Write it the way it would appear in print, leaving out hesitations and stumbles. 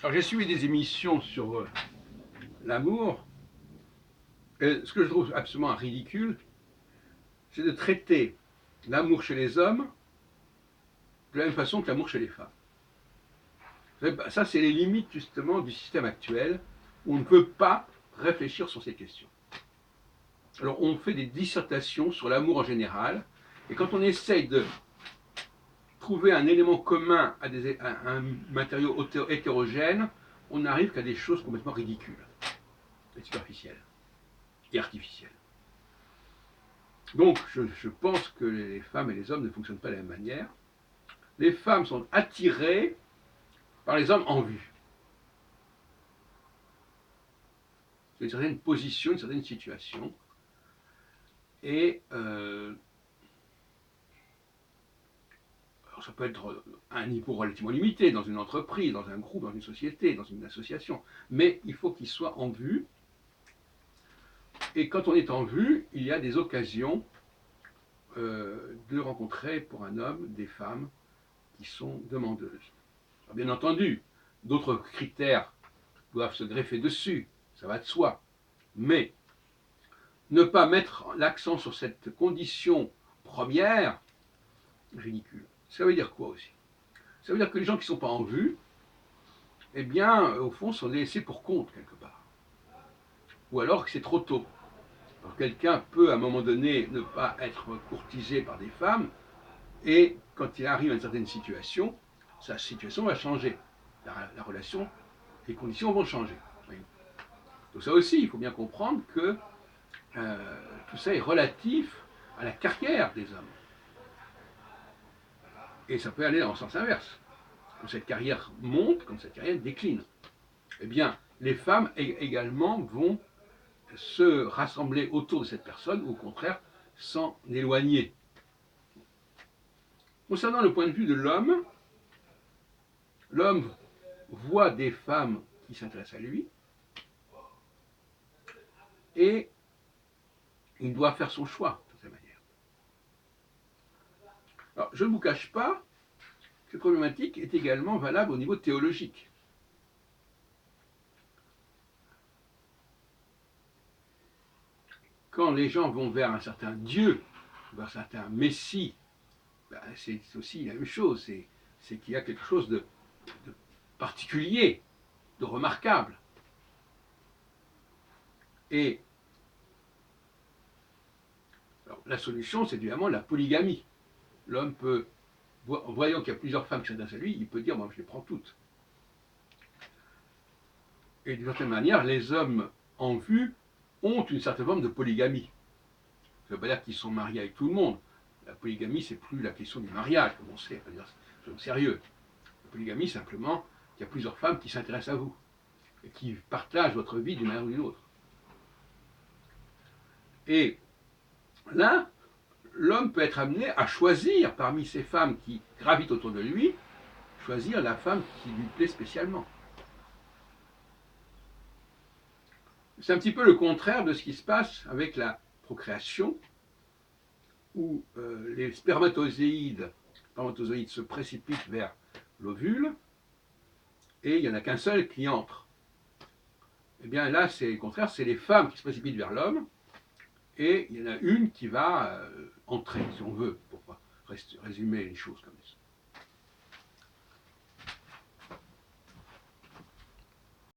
Alors j'ai suivi des émissions sur l'amour, et ce que je trouve absolument ridicule, c'est de traiter l'amour chez les hommes de la même façon que l'amour chez les femmes. Ça, c'est les limites justement du système actuel, où on ne peut pas réfléchir sur ces questions. Alors on fait des dissertations sur l'amour en général, et quand on essaye de trouver un élément commun à un matériau hétérogène, on n'arrive qu'à des choses complètement ridicules, et superficielles, et artificielles. Donc je pense que les femmes et les hommes ne fonctionnent pas de la même manière. Les femmes sont attirées par les hommes en vue. C'est une certaine position, une certaine situation. Et alors ça peut être à un niveau relativement limité, dans une entreprise, dans un groupe, dans une société, dans une association. Mais il faut qu'il soit en vue. Et quand on est en vue, il y a des occasions de rencontrer pour un homme des femmes qui sont demandeuses. Alors, bien entendu, d'autres critères doivent se greffer dessus, ça va de soi. Mais ne pas mettre l'accent sur cette condition première, ridicule. Ça veut dire quoi aussi? Ça veut dire que les gens qui ne sont pas en vue, eh bien, au fond, sont laissés pour compte quelque part. Ou alors que c'est trop tôt. Alors, quelqu'un peut, à un moment donné, ne pas être courtisé par des femmes, et quand il arrive à une certaine situation, sa situation va changer. La relation, les conditions vont changer. Oui. Donc ça aussi, il faut bien comprendre que tout ça est relatif à la carrière des hommes. Et ça peut aller dans le sens inverse. Quand cette carrière monte, quand cette carrière décline. Eh bien, les femmes également vont se rassembler autour de cette personne, ou au contraire, s'en éloigner. Concernant le point de vue de l'homme, l'homme voit des femmes qui s'intéressent à lui, et il doit faire son choix, de cette manière. Alors, je ne vous cache pas que cette problématique est également valable au niveau théologique. Quand les gens vont vers un certain Dieu, vers un certain Messie, ben c'est aussi la même chose, c'est qu'il y a quelque chose de particulier, de remarquable. Et alors, la solution, c'est évidemment la polygamie. L'homme peut, en voyant qu'il y a plusieurs femmes qui s'intéressent à lui, il peut dire, moi je les prends toutes. Et d'une certaine manière, les hommes en vue ont une certaine forme de polygamie. Ça ne veut pas dire qu'ils sont mariés avec tout le monde. La polygamie, c'est plus la question du mariage, comme on sait, c'est au sérieux. La polygamie, simplement, il y a plusieurs femmes qui s'intéressent à vous et qui partagent votre vie d'une manière ou d'une autre. Et là, l'homme peut être amené à choisir parmi ces femmes qui gravitent autour de lui, choisir la femme qui lui plaît spécialement. C'est un petit peu le contraire de ce qui se passe avec la procréation, où les spermatozoïdes se précipitent vers l'ovule, et il n'y en a qu'un seul qui entre. Et bien là, c'est le contraire, c'est les femmes qui se précipitent vers l'homme, et il y en a une qui va entrer, si on veut, pour résumer les choses comme ça.